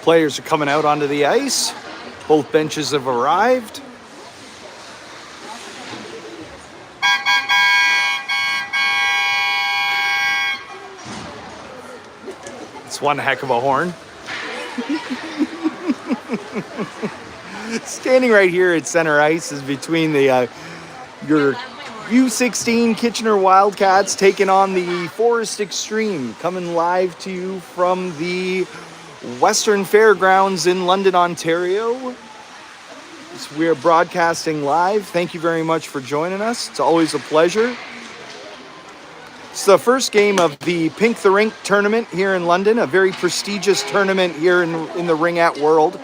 Players are coming out onto the ice. Both benches have arrived. It's one heck of a horn. Standing right here at center ice is between the your U16 Kitchener Wildcats taking on the Forest Xtreme, coming live to you from the Western Fairgrounds in London, Ontario. We're broadcasting live. Thank you very much for joining us. It's always a pleasure. It's the first game of the Pink the Rink tournament here in London, a very prestigious tournament here in the Ringette world,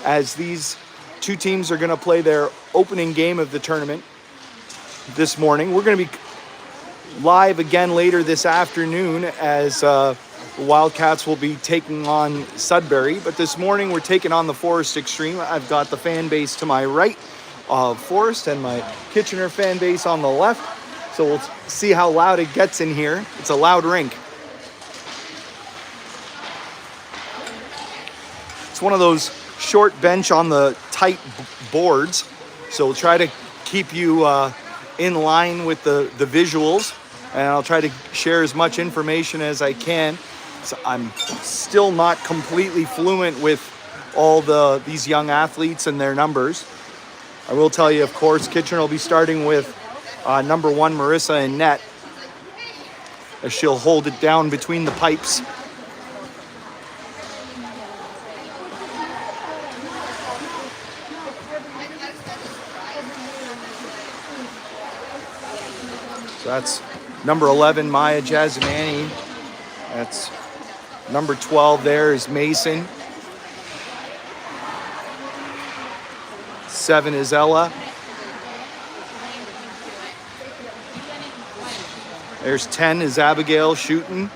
as these two teams are going to play their opening game of the tournament this morning. We're going to be live again later this afternoon as the Wildcats will be taking on Sudbury, but this morning we're taking on the Forest Xtreme. I've got the fan base to my right of Forest and my Kitchener fan base on the left, so we'll see how loud it gets in here. It's a loud rink. It's one of those short bench on the tight boards, so we'll try to keep you in line with the visuals, and I'll try to share as much information as I can. So I'm still not completely fluent with all these young athletes and their numbers. I will tell you, of course, Kitchener will be starting with number 1, Marissa, in net, as she'll hold it down between the pipes. So that's number 11, Maya Jasmani. That's number 12 there is Mason. 7 is Ella. There's 10 is Abigail shooting.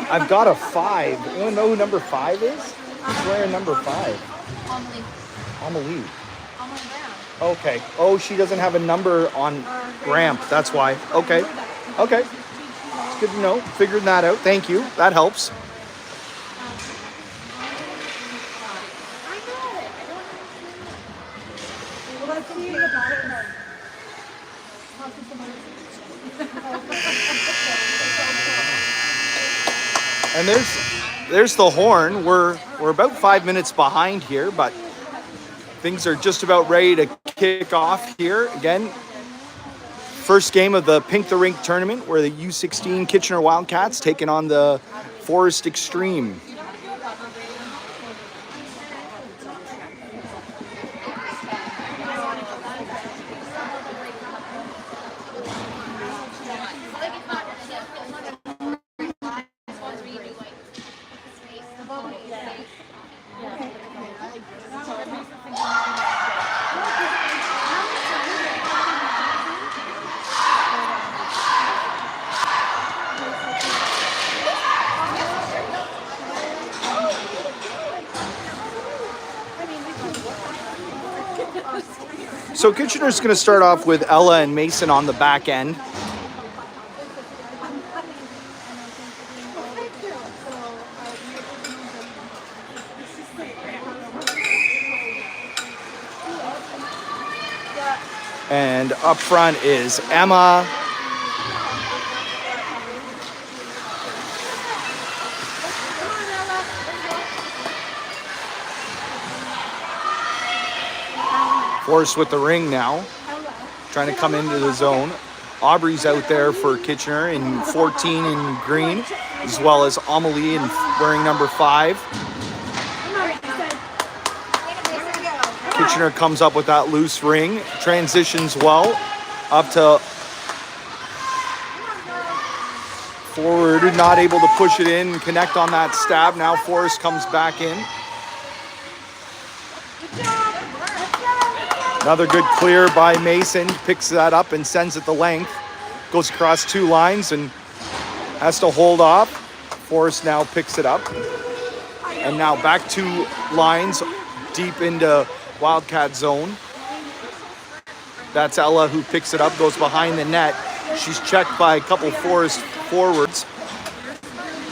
I've got a 5. You don't know who number 5 is? Who's wearing number 5? Amelie. Okay. Oh, she doesn't have a number on ramp. That's why. Okay. Okay. It's good to know. Figured that out. Thank you. That helps. And there's the horn. We're about 5 minutes behind here, but things are just about ready to kick off here. Again, first game of the Pink the Rink tournament, where the U16 Kitchener Wildcats taking on the Forest Xtreme. So Kitchener's going to start off with Ella and Mason on the back end. And up front is Emma. Forrest with the ring now, trying to come into the zone. Aubrey's out there for Kitchener in 14 in green, as well as Amelie in wearing number 5. Kitchener comes up with that loose ring, transitions well, up to forward, not able to push it in and connect on that stab. Now Forrest comes back in. Another good clear by Mason, picks that up and sends it the length. Goes across 2 lines and has to hold off. Forrest now picks it up. And now back 2 lines deep into Wildcat zone. That's Ella who picks it up, goes behind the net. She's checked by a couple Forrest forwards.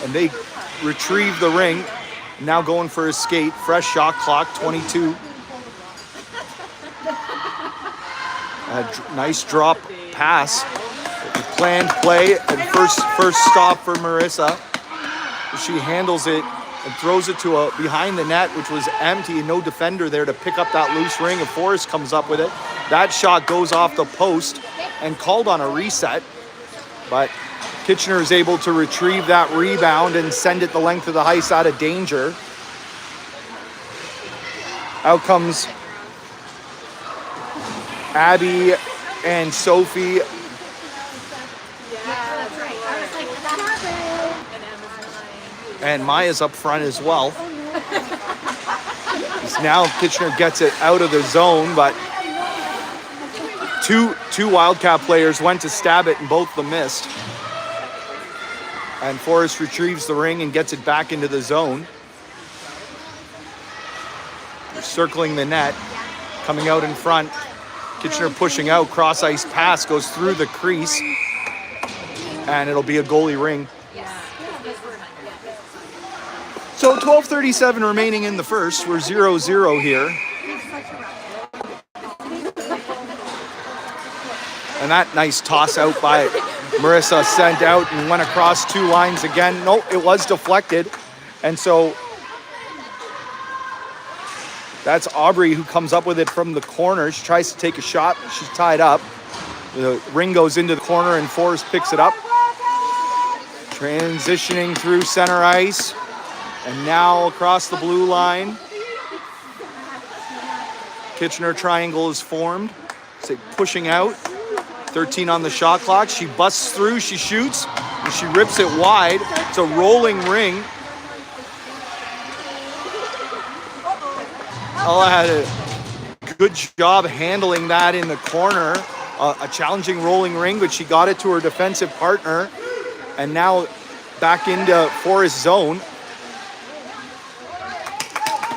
And they retrieve the ring. Now going for a skate. Fresh shot clock, 22. A nice drop pass. Planned play and first stop for Marissa. She handles it and throws it to a behind the net, which was empty, and no defender there to pick up that loose ring, and Forrest comes up with it. That shot goes off the post and called on a reset, but Kitchener is able to retrieve that rebound and send it the length of the ice out of danger. Out comes Abby and Sophie. And Maya's up front as well. Now Kitchener gets it out of the zone, but two Wildcat players went to stab it and both of them missed. And Forrest retrieves the ring and gets it back into the zone. They're circling the net, coming out in front. Kitchener pushing out, cross ice pass goes through the crease, and it'll be a goalie ring. So 12:37 remaining in the first. We're 0-0 here. And that nice toss out by Marissa sent out and went across 2 lines again. No, it was deflected. And so that's Aubrey who comes up with it from the corner. She tries to take a shot. She's tied up. The ring goes into the corner and Forrest picks it up. Transitioning through center ice. And now across the blue line. Kitchener triangle is formed. Say pushing out. 13 on the shot clock. She busts through, she shoots, and she rips it wide. It's a rolling ring. Ella had a good job handling that in the corner. A challenging rolling ring, but she got it to her defensive partner. And now back into Forrest zone.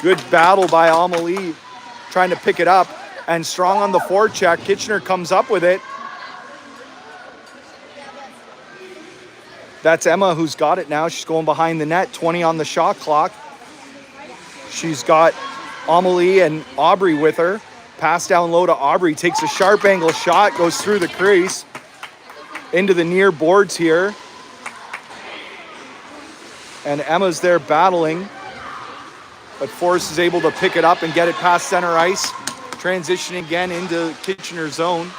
Good battle by Amelie, trying to pick it up. And strong on the forecheck. Kitchener comes up with it. That's Emma who's got it now. She's going behind the net, 20 on the shot clock. She's got Amelie and Aubrey with her. Pass down low to Aubrey, takes a sharp angle shot, goes through the crease, into the near boards here. And Emma's there battling, but Forrest is able to pick it up and get it past center ice. Transitioning again into Kitchener zone.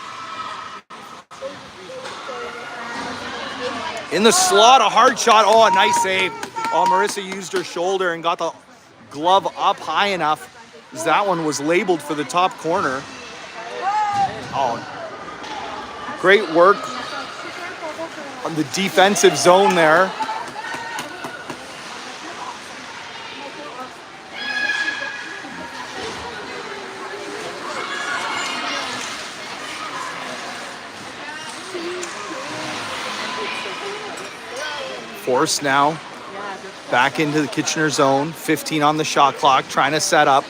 In the slot, a hard shot. Oh, a nice save. Oh, Marissa used her shoulder and got the glove up high enough, as that one was labeled for the top corner. Oh, great work on the defensive zone there. Force now back into the Kitchener zone. 15 on the shot clock, trying to set up.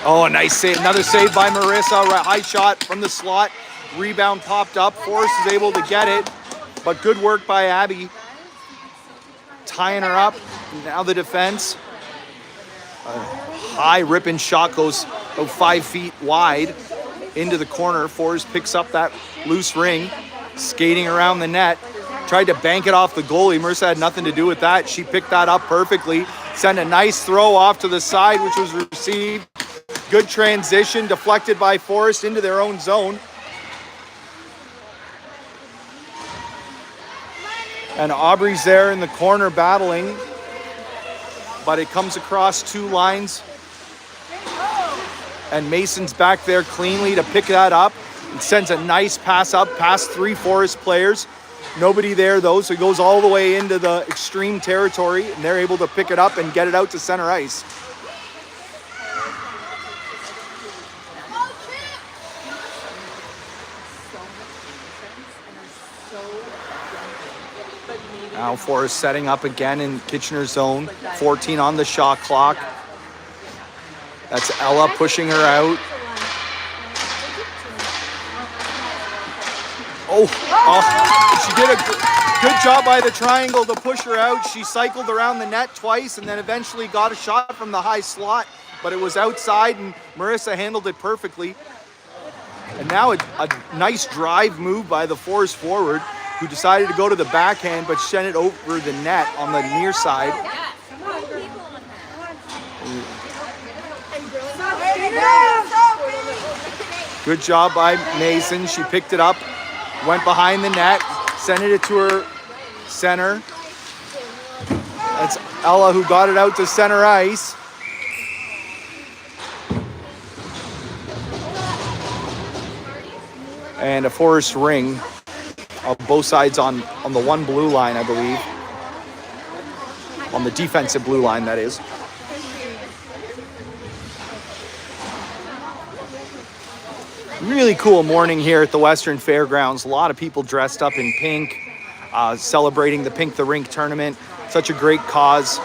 Oh, a nice save. Another save by Marissa. High shot from the slot. Rebound popped up. Forrest is able to get it, but good work by Abby. Tying her up. Now the defense. A high ripping shot goes about 5 feet wide into the corner. Forrest picks up that loose ring. Skating around the net, tried to bank it off the goalie. Marissa had nothing to do with that. She picked that up perfectly, sent a nice throw off to the side, which was received. Good transition, deflected by Forrest into their own zone. And Aubrey's there in the corner battling. but it comes across 2 lines. And Mason's back there cleanly to pick that up and sends a nice pass up past 3 Forest players. Nobody there though, so it goes all the way into the Xtreme territory, and they're able to pick it up and get it out to center ice. Now Forest setting up again in Kitchener's zone. 14 on the shot clock. That's Ella pushing her out. She did a good job by the triangle to push her out. She cycled around the net twice and then eventually got a shot from the high slot, but it was outside and Marissa handled it perfectly. And now a nice drive move by the Forest forward, who decided to go to the backhand but sent it over the net on the near side. Good job by Mason. She picked it up, went behind the net, sent it to her center. That's Ella who got it out to center ice. And a Forest ring on both sides on the 1 blue line, I believe. On the defensive blue line, that is. Really cool morning here at the Western Fairgrounds. A lot of people dressed up in pink, celebrating the Pink the Rink tournament. Such a great cause.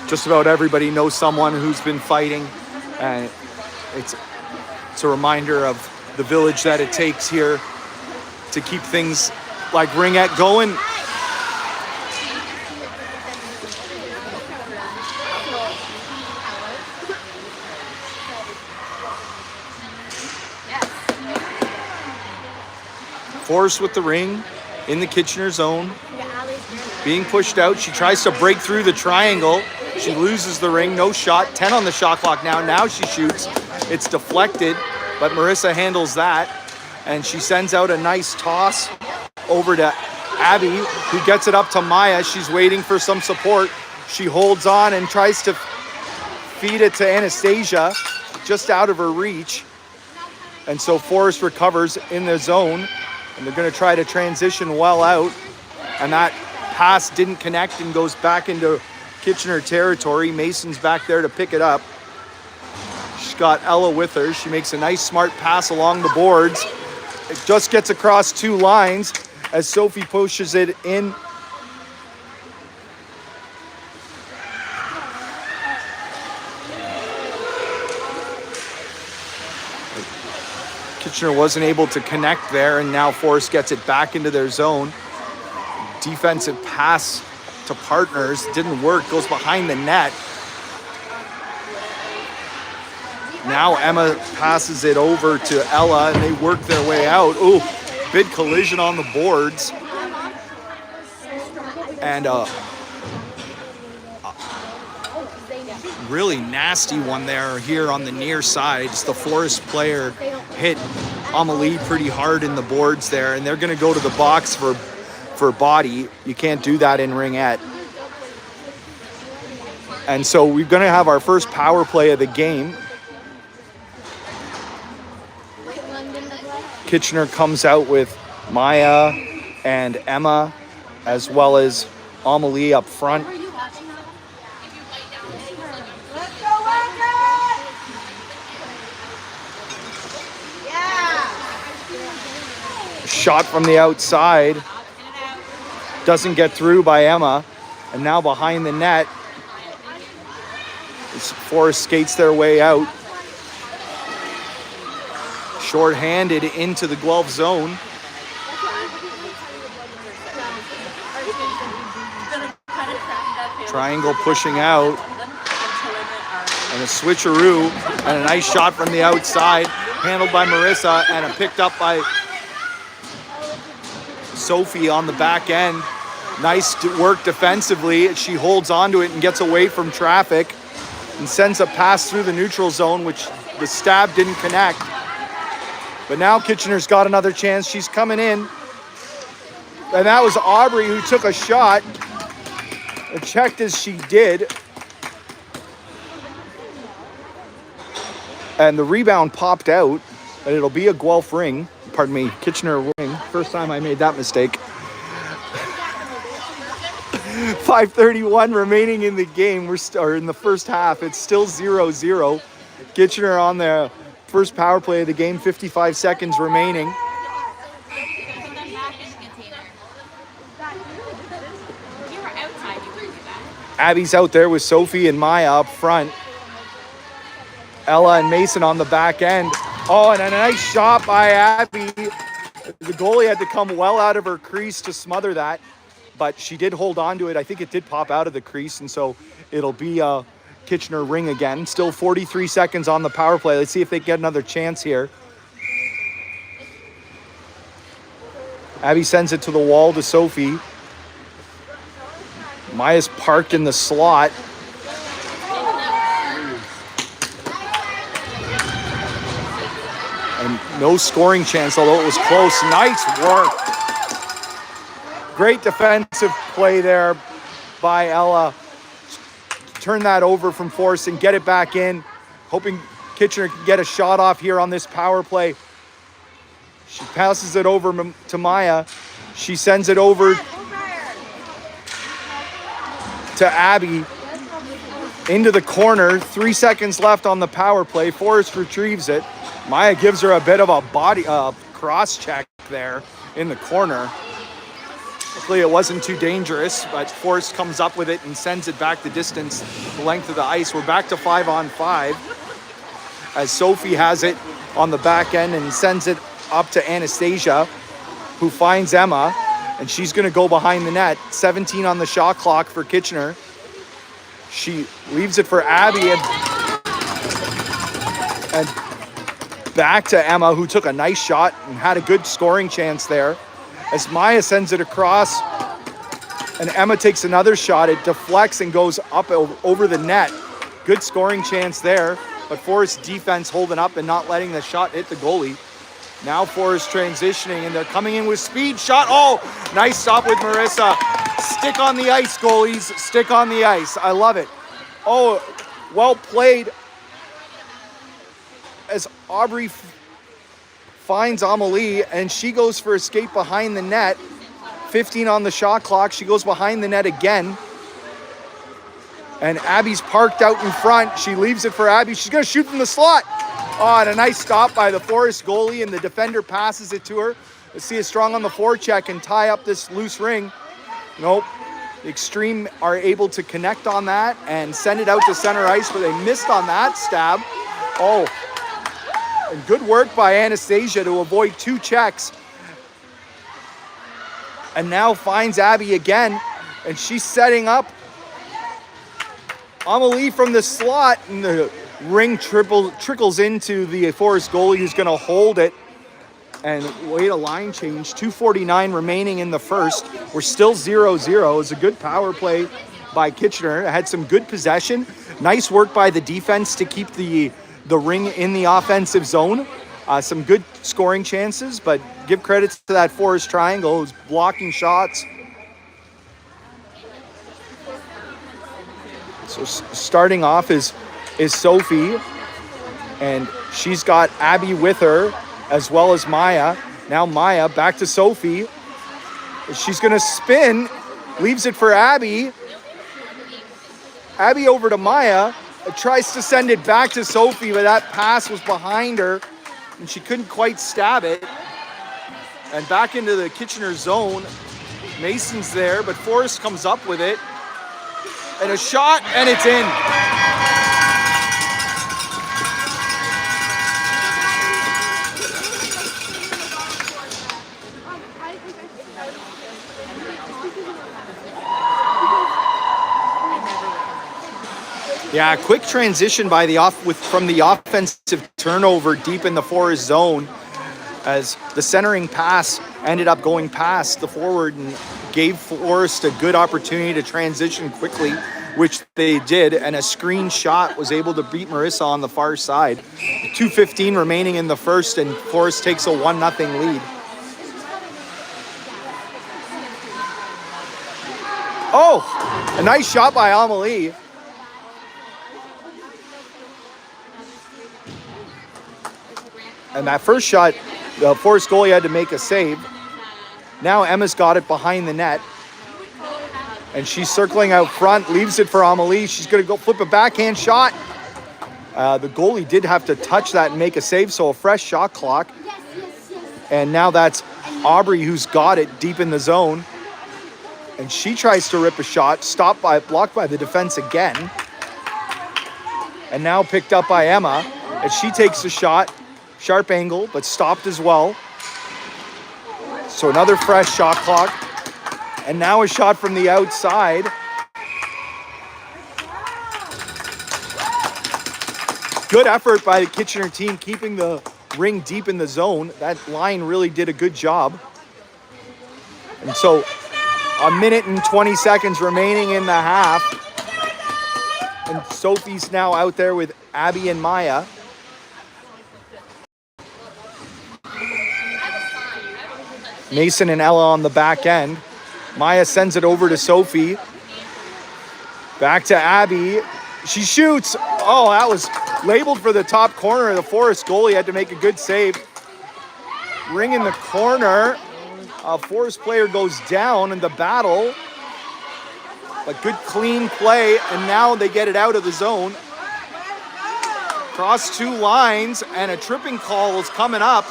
Just about everybody knows someone who's been fighting. And it's a reminder of the village that it takes here to keep things like ringette going. Forest with the ring in the Kitchener zone, being pushed out. She tries to break through the triangle. She loses the ring, no shot. 10 on the shot clock now. Now she shoots. It's deflected, but Marissa handles that. And she sends out a nice toss over to Abby, who gets it up to Maya. She's waiting for some support. She holds on and tries to feed it to Anastasia, just out of her reach. And so Forest recovers in the zone, and they're going to try to transition well out. And that pass didn't connect and goes back into Kitchener territory. Mason's back there to pick it up. She's got Ella with her. She makes a nice smart pass along the boards. It just gets across 2 lines as Sophie pushes it in. Kitchener wasn't able to connect there, and now Forest gets it back into their zone. Defensive pass to partners didn't work, goes behind the net. Now Emma passes it over to Ella, and they work their way out. Ooh, big collision on the boards. And really nasty one there here on the near side. Just the Forest player hit Amelie pretty hard in the boards there, and they're going to go to the box for body. You can't do that in ringette. And so we're going to have our first power play of the game. Kitchener comes out with Maya and Emma, as well as Amelie up front. Shot from the outside. Doesn't get through by Emma. And now behind the net, Forest skates their way out. Short-handed into the Guelph zone. Triangle pushing out. And a switcheroo. And a nice shot from the outside. Handled by Marissa and picked up by Sophie on the back end. Nice work defensively. She holds onto it and gets away from traffic and sends a pass through the neutral zone, which the stab didn't connect. But now Kitchener's got another chance. She's coming in. And that was Aubrey who took a shot. checked as she did. And the rebound popped out. And it'll be a Guelph ring. Pardon me, Kitchener ring. First time I made that mistake. 5:31 remaining in the game. Or in the first half. It's still 0-0. Kitchener on the first power play of the game. 55 seconds remaining. Abby's out there with Sophie and Maya up front. Ella and Mason on the back end. Oh, and a nice shot by Abby. The goalie had to come well out of her crease to smother that, but she did hold on to it. I think it did pop out of the crease, and so it'll be a Kitchener ring again. Still 43 seconds on the power play. Let's see if they get another chance here. Abby sends it to the wall to Sophie. Maya's parked in the slot. And no scoring chance, although it was close. Nice work. Great defensive play there by Ella. Turn that over from Forrest and get it back in. Hoping Kitchener can get a shot off here on this power play. She passes it over to Maya. She sends it over to Abby into the corner. 3 seconds left on the power play. Forrest retrieves it. Maya gives her a bit of a body cross check there in the corner. Luckily it wasn't too dangerous, but Forrest comes up with it and sends it back the distance, the length of the ice. We're back to 5-on-5 as Sophie has it on the back end and sends it up to Anastasia, who finds Emma, and she's going to go behind the net. 17 on the shot clock for Kitchener. She leaves it for Abby and back to Emma, who took a nice shot and had a good scoring chance there. As Maya sends it across and Emma takes another shot, it deflects and goes up over the net. Good scoring chance there, but Forrest defense holding up and not letting the shot hit the goalie. Now Forrest transitioning and they're coming in with speed. Shot, oh, nice stop with Marissa. Stick on the ice, goalies, stick on the ice. I love it. Oh, well played as Aubrey finds Amelie and she goes for a skate behind the net. 15 on the shot clock. She goes behind the net again. And Abby's parked out in front. She leaves it for Abby. She's going to shoot from the slot. Oh, and a nice stop by the Forest goalie, and the defender passes it to her. Let's see it strong on the forecheck and tie up this loose ring. Nope. The Xtreme are able to connect on that and send it out to center ice, but they missed on that stab. Oh, and good work by Anastasia to avoid two checks. And now finds Abby again, and she's setting up Amelie from the slot, and the ring trickles into the Forest goalie, who's going to hold it and wait a line change. 2:49 remaining in the first. We're still 0-0. It's a good power play by Kitchener. It had some good possession. Nice work by the defense to keep the ring in the offensive zone. Some good scoring chances, but give credit to that Forest triangle who's blocking shots. So starting off is Sophie, and she's got Abby with her as well as Maya. Now Maya back to Sophie. She's going to spin, leaves it for Abby. Abby over to Maya, tries to send it back to Sophie, but that pass was behind her and she couldn't quite stab it. And back into the Kitchener zone. Mason's there, but Forrest comes up with it. And a shot, and it's in. Yeah, quick transition by from the offensive turnover deep in the Forest zone, as the centering pass ended up going past the forward and gave Forrest a good opportunity to transition quickly, which they did, and a screen shot was able to beat Marissa on the far side. 2:15 remaining in the first, and Forrest takes a 1-0 lead. Oh, A nice shot by Amelie. And that first shot, the Forest goalie had to make a save. Now Emma's got it behind the net. And she's circling out front, leaves it for Amelie. She's going to go flip a backhand shot. The goalie did have to touch that and make a save, so a fresh shot clock. And now that's Aubrey who's got it deep in the zone. And she tries to rip a shot, blocked by the defense again. And now picked up by Emma. And she takes a shot, sharp angle, but stopped as well. So another fresh shot clock. And now a shot from the outside. Good effort by the Kitchener team keeping the ring deep in the zone. That line really did a good job. And so a minute and 20 seconds remaining in the half. And Sophie's now out there with Abby and Maya. Mason and Ella on the back end. Maya sends it over to Sophie. Back to Abby. She shoots. Oh, that was labeled for the top corner. The Forest goalie had to make a good save. Ring in the corner. A Forest player goes down in the battle. But good clean play, and now they get it out of the zone. Cross two lines, and a tripping call is coming up.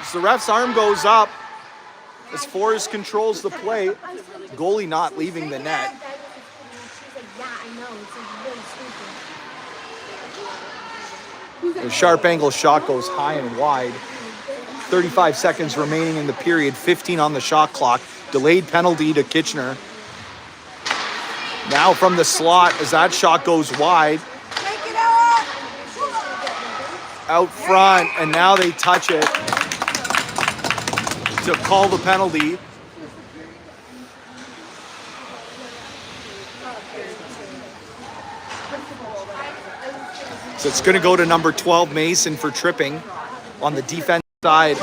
As the ref's arm goes up, as Forrest controls the play, goalie not leaving the net. The sharp angle shot goes high and wide. 35 seconds remaining in the period, 15 on the shot clock. Delayed penalty to Kitchener. Now from the slot as that shot goes wide. Out front, and now they touch it to call the penalty. So it's going to go to number 12, Mason, for tripping on the defense side.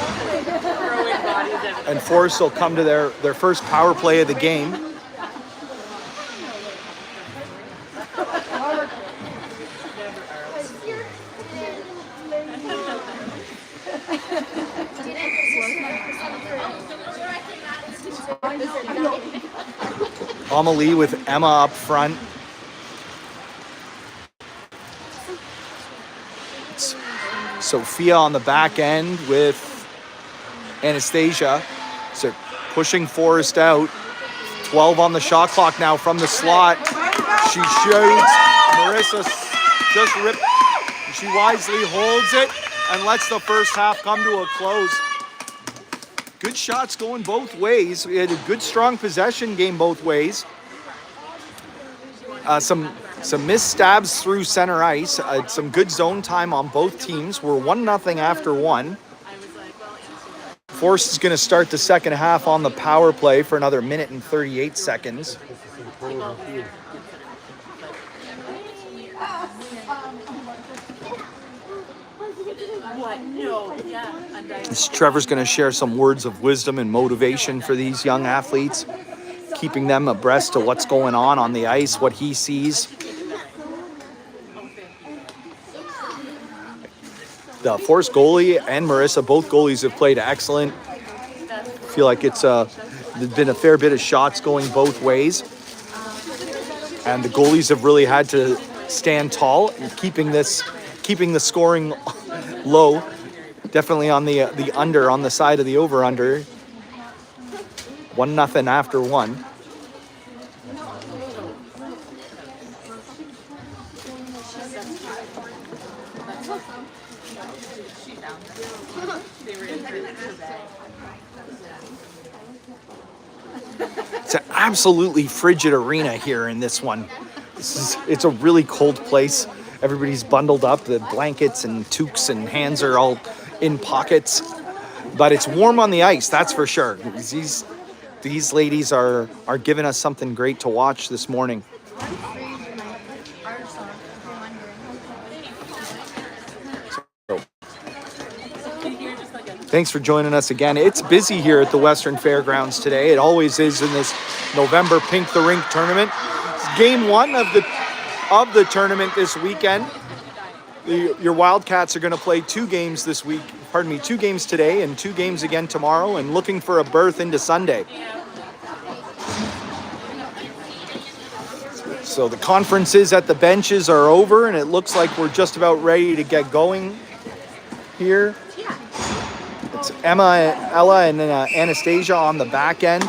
And Forrest will come to their first power play of the game. Amelie with Emma up front. It's Sophia on the back end with Anastasia. So pushing Forrest out. 12 on the shot clock now from the slot. She shoots. Marissa just ripped. She wisely holds it and lets the first half come to a close. Good shots going both ways. We had a good, strong possession game both ways. Some missed stabs through center ice. Some good zone time on both teams. We're 1-0 after one. Forrest is going to start the second half on the power play for another minute and 38 seconds. Trevor's going to share some words of wisdom and motivation for these young athletes, keeping them abreast to what's going on the ice, what he sees. The Forrest goalie and Marissa, both goalies have played excellent. I feel like there's been a fair bit of shots going both ways. And the goalies have really had to stand tall and keeping the scoring low. Definitely on the under, on the side of the over-under. 1-0 after one. It's an absolutely frigid arena here in this one. It's a really cold place. Everybody's bundled up. The blankets and toques and hands are all in pockets. But it's warm on the ice, that's for sure. These ladies are giving us something great to watch this morning. So, Thanks for joining us again. It's busy here at the Western Fairgrounds today. It always is in this November Pink the Rink tournament. It's game one of the tournament this weekend. Your Wildcats are going to play 2 games this week. Pardon me, 2 games today and 2 games again tomorrow, and looking for a berth into Sunday. So the conferences at the benches are over, and it looks like we're just about ready to get going here. It's Emma, Ella, and Anastasia on the back end.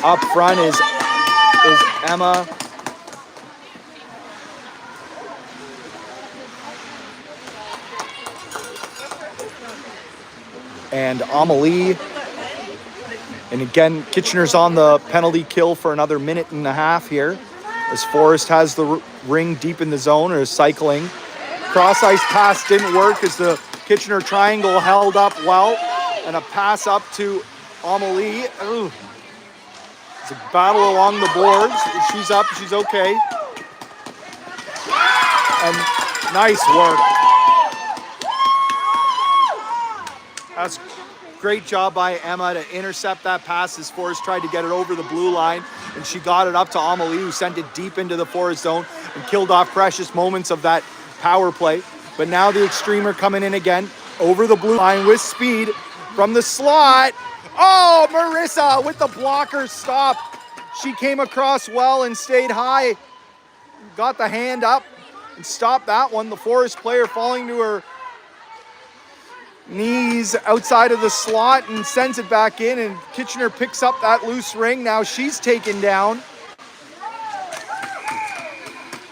Up front is Emma. And Amelie. And again, Kitchener's on the penalty kill for another minute and a half here, as Forrest has the ring deep in the zone, or is cycling. Cross ice pass didn't work as the Kitchener triangle held up well, and a pass up to Amelie. Ooh. It's a battle along the boards. She's up, she's okay. And nice work. That's great job by Emma to intercept that pass as Forrest tried to get it over the blue line, and she got it up to Amelie, who sent it deep into the Forrest zone and killed off precious moments of that power play. But now the Xtreme are coming in again over the blue line with speed from the slot. Oh, Marissa with the blocker stop. She came across well and stayed high. Got the hand up and stopped that one. The Forrest player falling to her knees outside of the slot and sends it back in, and Kitchener picks up that loose ring. Now she's taken down.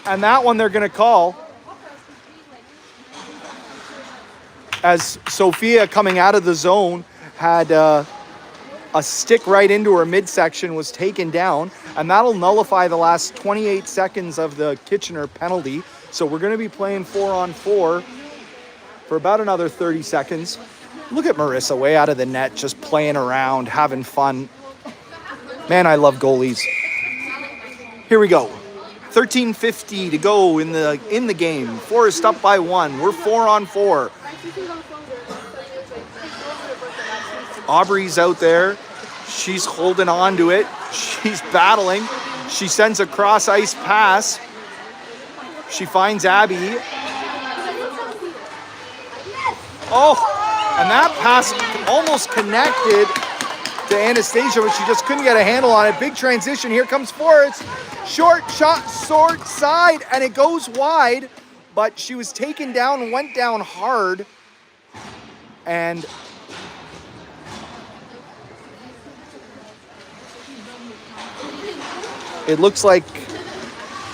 And that one they're going to call, as Sophia, coming out of the zone, had a stick right into her midsection, was taken down, and that'll nullify the last 28 seconds of the Kitchener penalty. So we're going to be playing 4-on-4 for about another 30 seconds. Look at Marissa way out of the net, just playing around, having fun. Man, I love goalies. Here we go. 13:50 to go in the game. Forrest up by 1. We're 4-on-4. Aubrey's out there. She's holding on to it. She's battling. She sends a cross ice pass. She finds Abby. Oh, and that pass almost connected to Anastasia, but she just couldn't get a handle on it. Big transition. Here comes Forrest. Short shot, short side, and it goes wide, but she was taken down and went down hard. And it looks like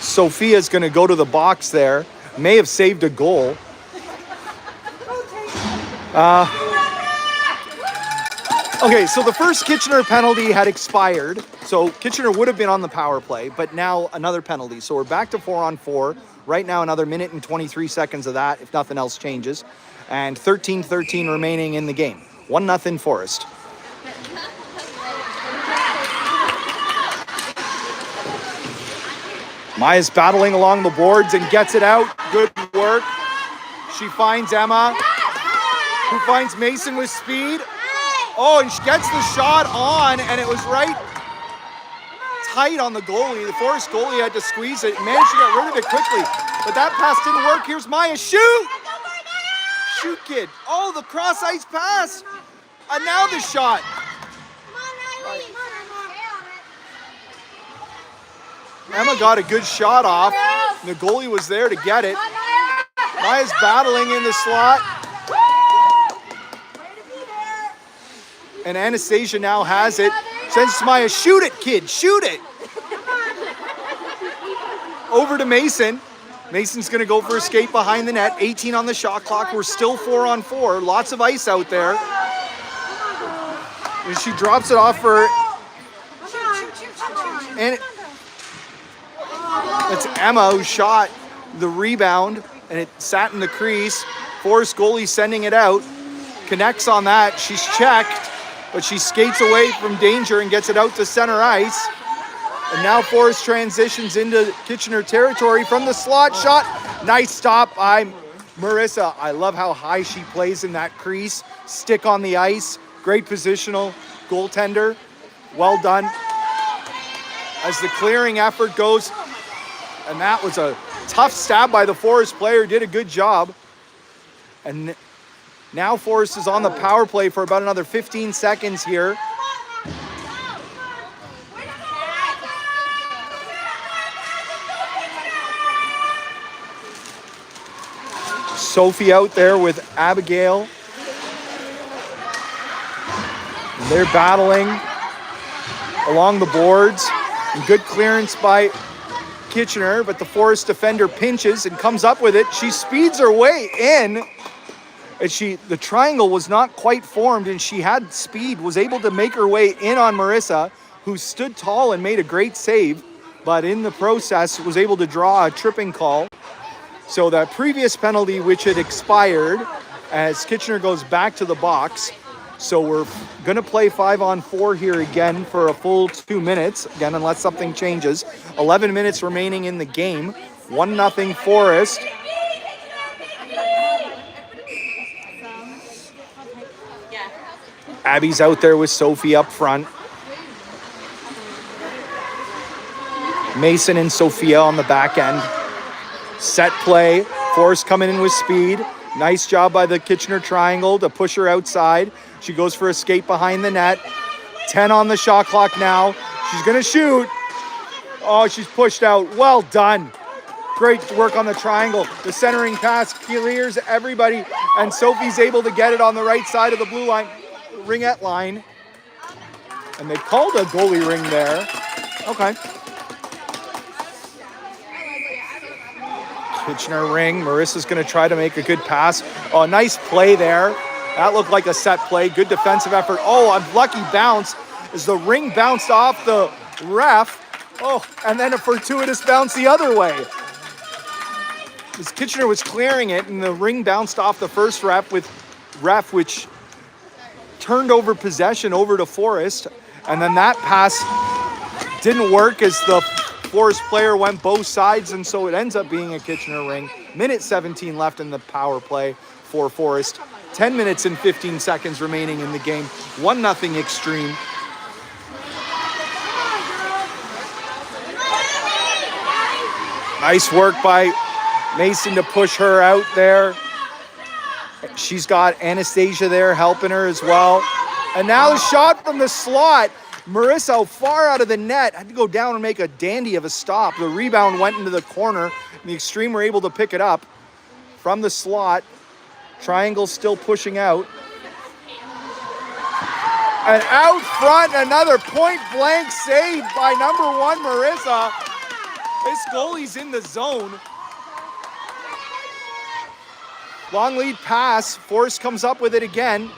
Sophia's going to go to the box there. May have saved a goal. Okay, so the first Kitchener penalty had expired, so Kitchener would have been on the power play, but now another penalty. So we're back to 4-on-4. Right now, another minute and 23 seconds of that, if nothing else changes. And 13-13 remaining in the game. 1-0 Forrest. Maya's battling along the boards and gets it out. Good work. She finds Emma, who finds Mason with speed. Oh, and she gets the shot on, and it was right tight on the goalie. The Forrest goalie had to squeeze it, managed to get rid of it quickly, but that pass didn't work. Here's Maya. Shoot! Shoot, kid. Oh, the cross ice pass. And now the shot. Emma got a good shot off. The goalie was there to get it. Maya's battling in the slot. And Anastasia now has it. Sends to Maya, shoot it, kid, shoot it. Over to Mason. Mason's gonna go for a skate behind the net. 18 on the shot clock. We're still 4-on-4. Lots of ice out there. And she drops it off for, and it's Emma who shot the rebound, and it sat in the crease. Forrest goalie sending it out. Connects on that. She's checked, but she skates away from danger and gets it out to center ice. And now Forrest transitions into Kitchener territory from the slot shot. Nice stop by Marissa. I love how high she plays in that crease. stick on the ice. Great positional goaltender. Well done. As the clearing effort goes, and that was a tough stab by the Forest player, did a good job. And now Forest is on the power play for about another 15 seconds here. Sophie out there with Abigail. And they're battling along the boards. And good clearance by Kitchener, but the Forest defender pinches and comes up with it. She speeds her way in. And the triangle was not quite formed, and she had speed, was able to make her way in on Marissa, who stood tall and made a great save, but in the process was able to draw a tripping call. So that previous penalty, which had expired, as Kitchener goes back to the box. So we're going to play 5-on-4 here again for a full 2 minutes, again, unless something changes. 11 minutes remaining in the game. 1-0 Forest. Abby's out there with Sophie up front. Mason and Sophia on the back end. Set play. Forrest coming in with speed. Nice job by the Kitchener triangle to push her outside. She goes for a skate behind the net. 10 on the shot clock now. She's going to shoot. Oh, she's pushed out. Well done. Great work on the triangle. The centering pass clears everybody, and Sophie's able to get it on the right side of the blue line, ringette line. And they called a goalie ring there. Okay. Kitchener ring. Marissa's going to try to make a good pass. Oh, nice play there. That looked like a set play. Good defensive effort. Oh, a lucky bounce as the ring bounced off the ref. Oh, and then a fortuitous bounce the other way. As Kitchener was clearing it, and the ring bounced off the first ref, which turned over possession over to Forest. And then that pass didn't work as the Forest player went both sides, and so it ends up being a Kitchener ring. Minute 17 left in the power play for Forest. 10 minutes and 15 seconds remaining in the game. 1-0 Xtreme. Nice work by Mason to push her out there. She's got Anastasia there helping her as well. And now the shot from the slot. Marissa far out of the net, had to go down and make a dandy of a stop. The rebound went into the corner, and the Xtreme were able to pick it up from the slot. Triangle still pushing out. And out front, another point-blank save by number 1, Marissa. This goalie's in the zone. Long lead pass. Forrest comes up with it again.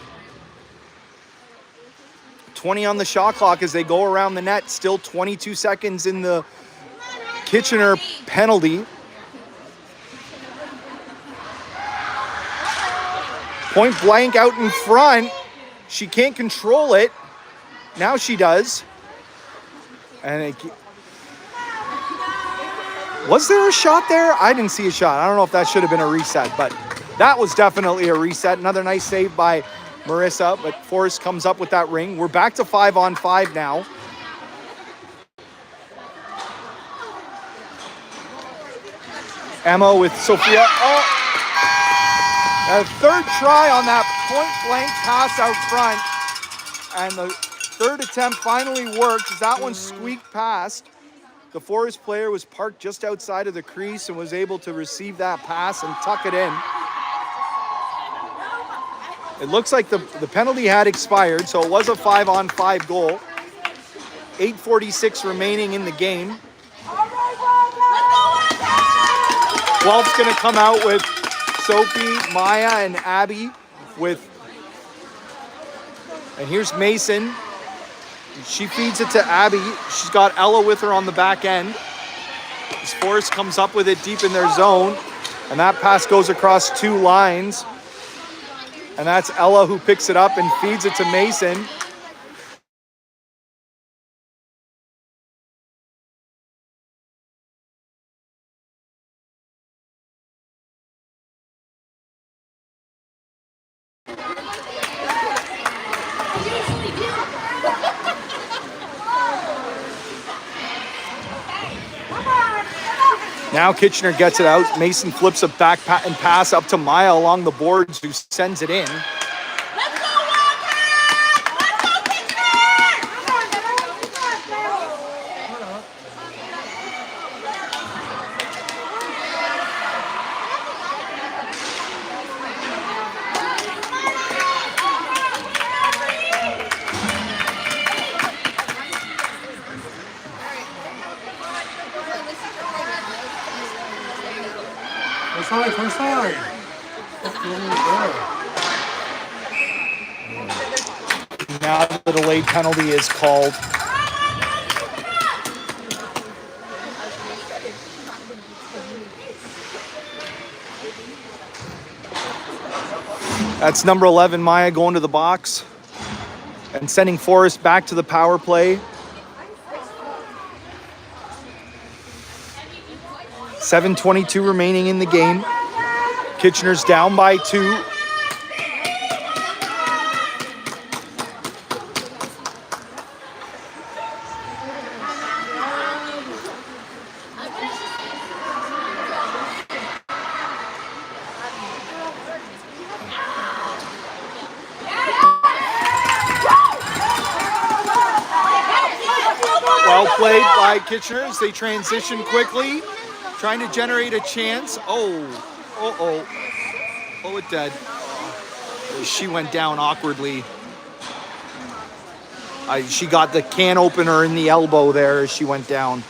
20 on the shot clock as they go around the net. Still 22 seconds in the Kitchener penalty. Point blank out in front. She can't control it. Now she does. And was there a shot there? I didn't see a shot. I don't know if that should have been a reset, but that was definitely a reset. Another nice save by Marissa, but Forrest comes up with that ring. We're back to 5-on-5 now. Emma with Sophia. Oh! A third try on that point-blank pass out front. And the third attempt finally worked as that one squeaked past. The Forest player was parked just outside of the crease and was able to receive that pass and tuck it in. It looks like the penalty had expired, so it was a 5-on-5 goal. 8:46 remaining in the game. 12's going to come out with Sophie, Maya, and Abby and here's Mason. She feeds it to Abby. She's got Ella with her on the back end. As Forrest comes up with it deep in their zone, and that pass goes across 2 lines. And that's Ella who picks it up and feeds it to Mason. Now Kitchener gets it out. Mason flips a back and pass up to Maya along the boards, who sends it in. Let's go, Wildcats! Let's go, Kitchener! First side. Now the delayed penalty is called. That's number 11, Maya, going to the box and sending Forrest back to the power play. 7:22 remaining in the game. Kitchener's down by 2. Well played by Kitchener as they transition quickly, trying to generate a chance. Oh, it did. She went down awkwardly. She got the can opener in the elbow there as she went down.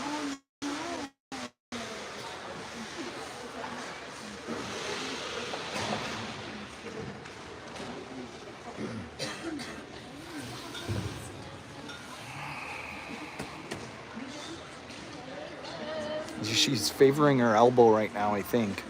She's favoring her elbow right now, I think.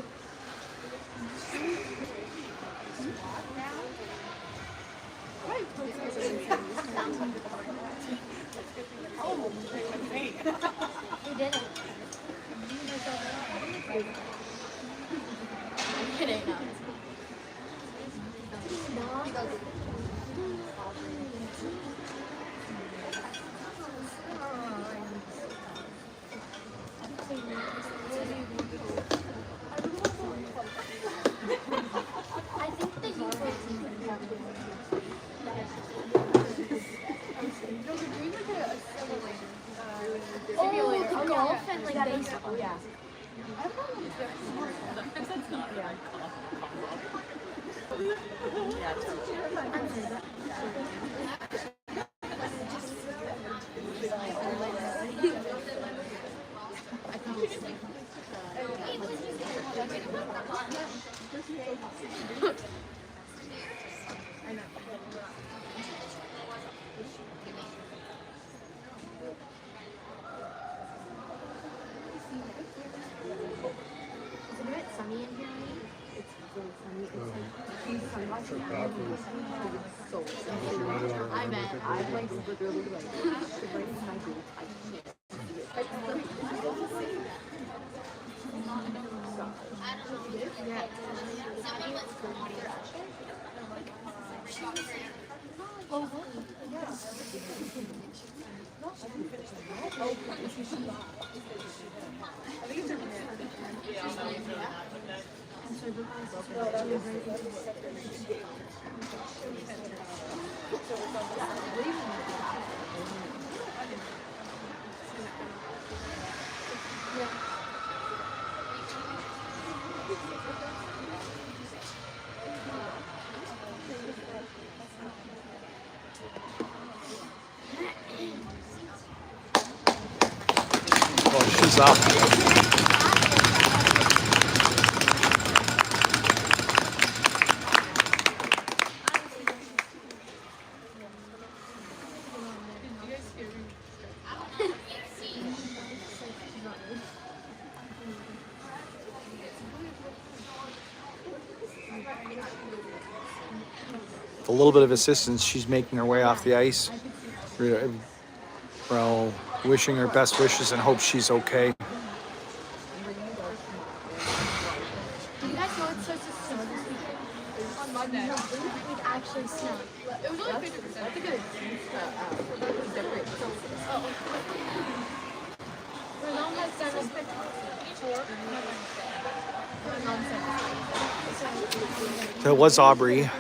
She's up. With a little bit of assistance, she's making her way off the ice. Well, wishing her best wishes and hope she's okay. Do you guys know it's supposed to snow this weekend? On Monday. No, it actually snowed. It was only 50%. I think it was different. Renal has done a That was Aubrey.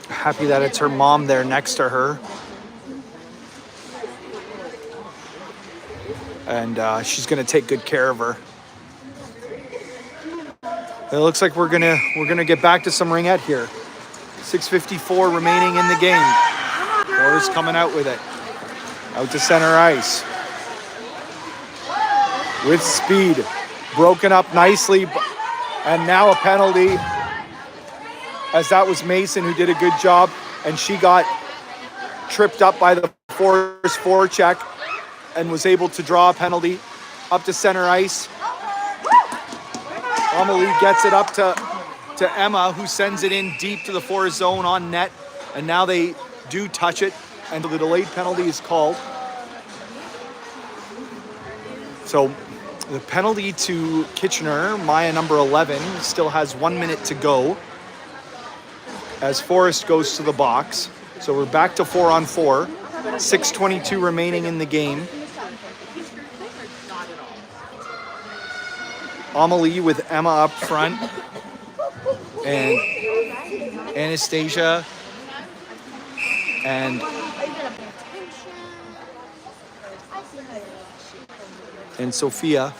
Happy that it's her mom there next to her. And she's gonna take good care of her. It looks like we're gonna get back to some ringette here. 6:54 remaining in the game. Forrest coming out with it. Out to center ice. With speed. Broken up nicely. And now a penalty. As that was Mason who did a good job. And she got tripped up by the Forrest forecheck and was able to draw a penalty. Up to center ice. Amelie gets it up to Emma, who sends it in deep to the Forest zone on net. And now they do touch it, and the delayed penalty is called. So the penalty to Kitchener, Maya number 11, still has 1 minute to go as Forrest goes to the box. So we're back to 4-on-4. 6:22 remaining in the game. Amelie with Emma up front. And Anastasia and Sophia.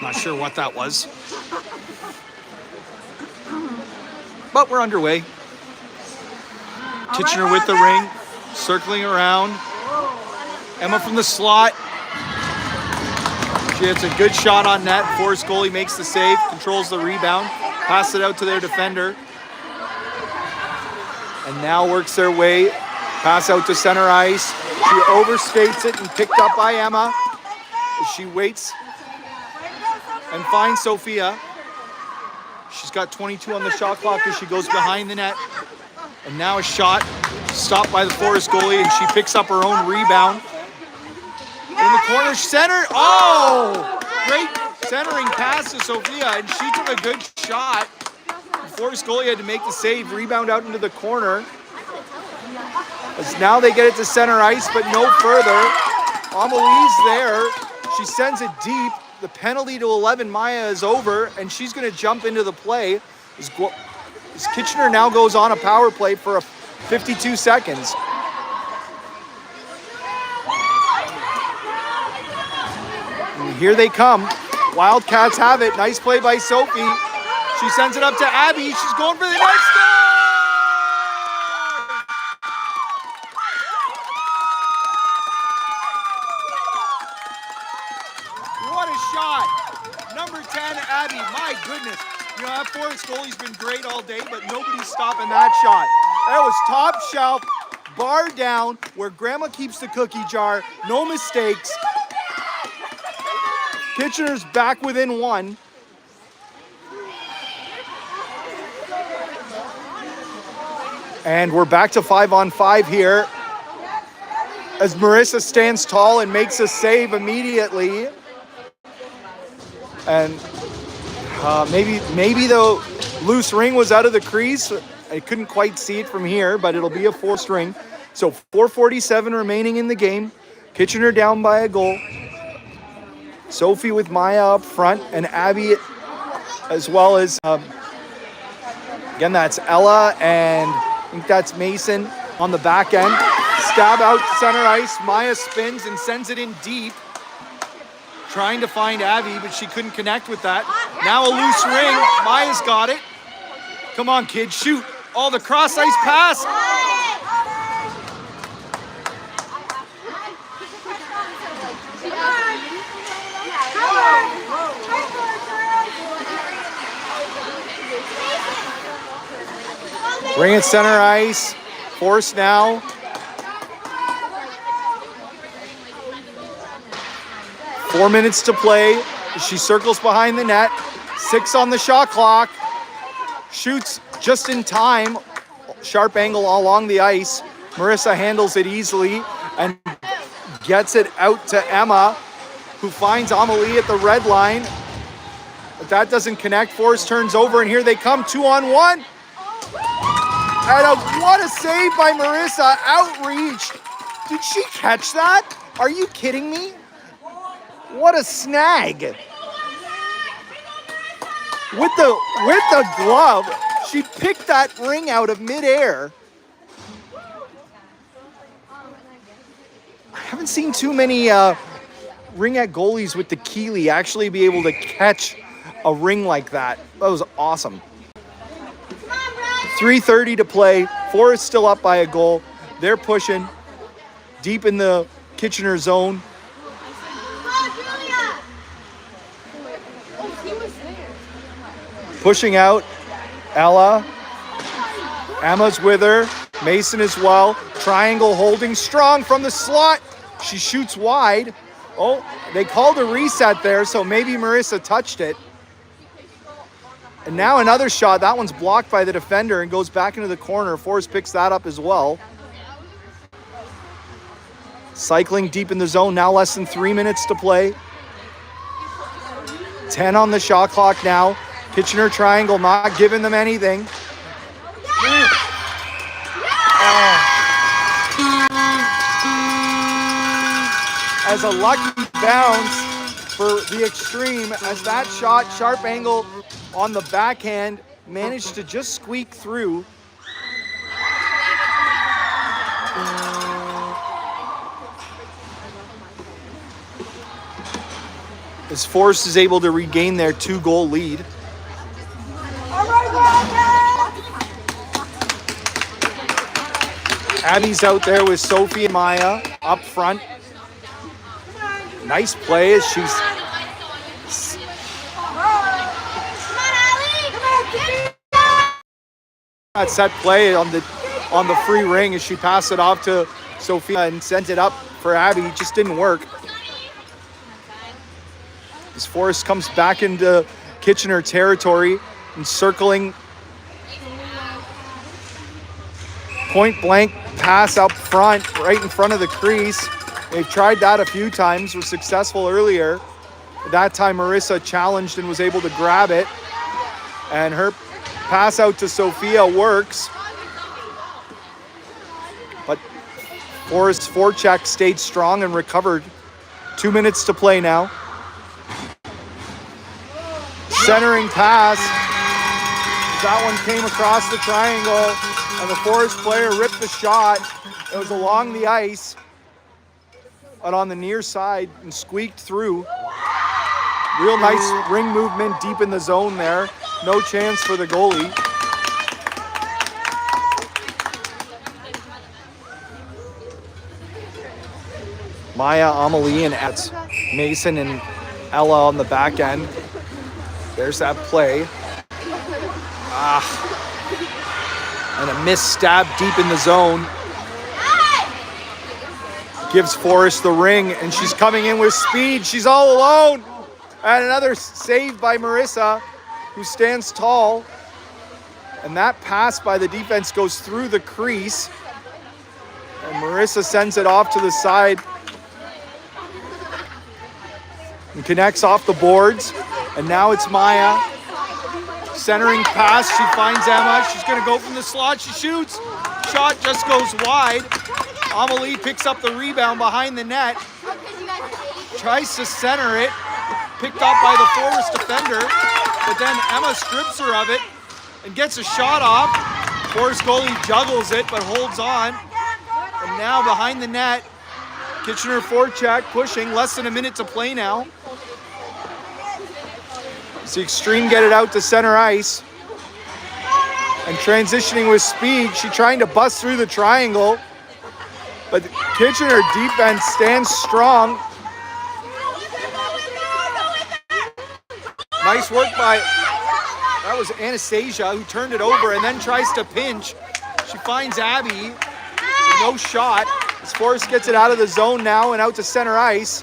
Not sure what that was. But we're underway. Kitchener with the ring, circling around. Emma from the slot. She hits a good shot on net. Forrest goalie makes the save, controls the rebound, passes it out to their defender. And now works their way. Pass out to center ice. She overskates it and picked up by Emma. She waits and finds Sophia. She's got 22 on the shot clock as she goes behind the net. And now a shot stopped by the Forest goalie, and she picks up her own rebound. In the corner, center. Oh! Great centering pass to Sophia, and she took a good shot. The Forest goalie had to make the save, rebound out into the corner. As now they get it to center ice, but no further. Amelie's there. She sends it deep. The penalty to 11, Maya, is over, and she's going to jump into the play. As Kitchener now goes on a power play for 52 seconds. And here they come. Wildcats have it. Nice play by Sophie. She sends it up to Abby. She's going for the next goal! What a shot. Number 10, Abby. My goodness. You know, that Forest goalie's been great all day, but nobody's stopping that shot. That was top shelf, bar down, where Grandma keeps the cookie jar. No mistakes. Kitchener's back within one. And we're back to 5-on-5 here as Marissa stands tall and makes a save immediately. And maybe the loose ring was out of the crease. I couldn't quite see it from here, but it'll be a forced ring. So 4:47 remaining in the game. Kitchener down by a goal. Sophie with Maya up front, and Abby, as well as, again, that's Ella, and I think that's Mason on the back end. Stab out center ice. Maya spins and sends it in deep. Trying to find Abby, but she couldn't connect with that. Now a loose ring. Maya's got it. Come on, kid, shoot. Oh, the cross-ice pass. Ring at center ice. Force now. Four minutes to play. She circles behind the net. 6 on the shot clock. Shoots just in time. Sharp angle all along the ice. Marissa handles it easily and gets it out to Emma, who finds Amelie at the red line. But that doesn't connect. Forrest turns over, and here they come, 2-on-1. And what a save by Marissa, outreached. Did she catch that? Are you kidding me? What a snag. With the glove, she picked that ring out of midair. I haven't seen too many ringette goalies with the Keeley actually be able to catch a ring like that. That was awesome. 3:30 to play. Forrest still up by a goal. They're pushing deep in the Kitchener zone. Pushing out. Ella. Emma's with her. Mason as well. Triangle holding strong from the slot. She shoots wide. Oh, they called a reset there, so maybe Marissa touched it. And now another shot. That one's blocked by the defender and goes back into the corner. Forrest picks that up as well. Cycling deep in the zone. Now less than 3 minutes to play. 10 on the shot clock now. Kitchener triangle not giving them anything. As a lucky bounce for the Xtreme, as that shot, sharp angle on the backhand, managed to just squeak through. As Forrest is able to regain their 2-goal lead. Abby's out there with Sophie and Maya up front. Nice play as she's that set play on the free ring as she passed it off to Sophia and sent it up for Abby. It just didn't work. As Forrest comes back into Kitchener territory and circling. Point blank pass up front, right in front of the crease. They've tried that a few times, was successful earlier. That time Marissa challenged and was able to grab it. And her pass out to Sophia works. But Forrest's forecheck stayed strong and recovered. 2 minutes to play now. Centering pass. That one came across the triangle, and the Forrest player ripped the shot. It was along the ice, but on the near side and squeaked through. Real nice ring movement deep in the zone there. No chance for the goalie. Maya, Amelie, and Mason and Ella on the back end. There's that play. And a missed stab deep in the zone. Gives Forrest the ring, and she's coming in with speed. She's all alone. And another save by Marissa, who stands tall. And that pass by the defense goes through the crease. And Marissa sends it off to the side. And connects off the boards. And now it's Maya. Centering pass, she finds Emma. She's gonna go from the slot, she shoots. Shot just goes wide. Amelie picks up the rebound behind the net. Tries to center it. Picked up by the Forrest defender. But then Emma strips her of it and gets a shot off. Forrest goalie juggles it but holds on. And now behind the net, Kitchener forecheck pushing, less than a minute to play now. See Xtreme get it out to center ice. And transitioning with speed, she trying to bust through the triangle. But Kitchener defense stands strong. Nice work by, that was Anastasia who turned it over and then tries to pinch. She finds Abby, no shot. As Forrest gets it out of the zone now and out to center ice.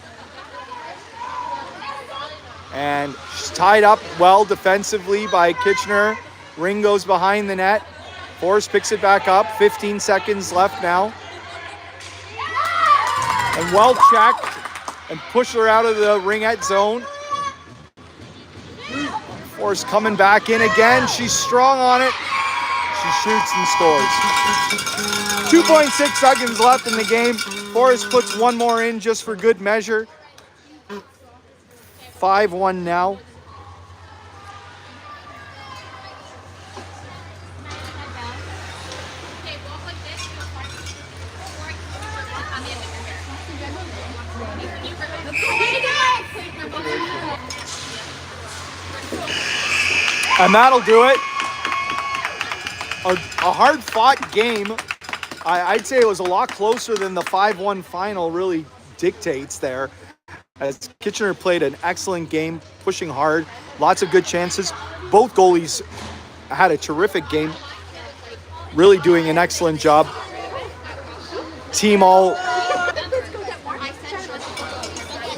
And she's tied up well defensively by Kitchener. Ring goes behind the net. Forrest picks it back up. 15 seconds left now. And well checked and push her out of the ringette zone. Forrest coming back in again. She's strong on it. She shoots and scores. 2.6 seconds left in the game. Forrest puts one more in just for good measure. 5-1 now. And that'll do it. A hard-fought game. I'd say it was a lot closer than the 5-1 final really dictates there. As Kitchener played an excellent game, pushing hard, lots of good chances. Both goalies had a terrific game, really doing an excellent job. Team all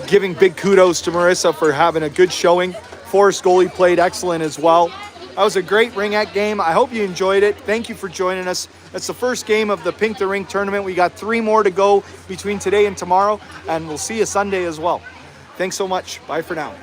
giving big kudos to Marissa for having a good showing. Forrest goalie played excellent as well. That was a great ringette game. I hope you enjoyed it. Thank you for joining us. That's the first game of the Pink the Rink tournament. We got 3 more to go between today and tomorrow, and we'll see you Sunday as well. Thanks so much. Bye for now.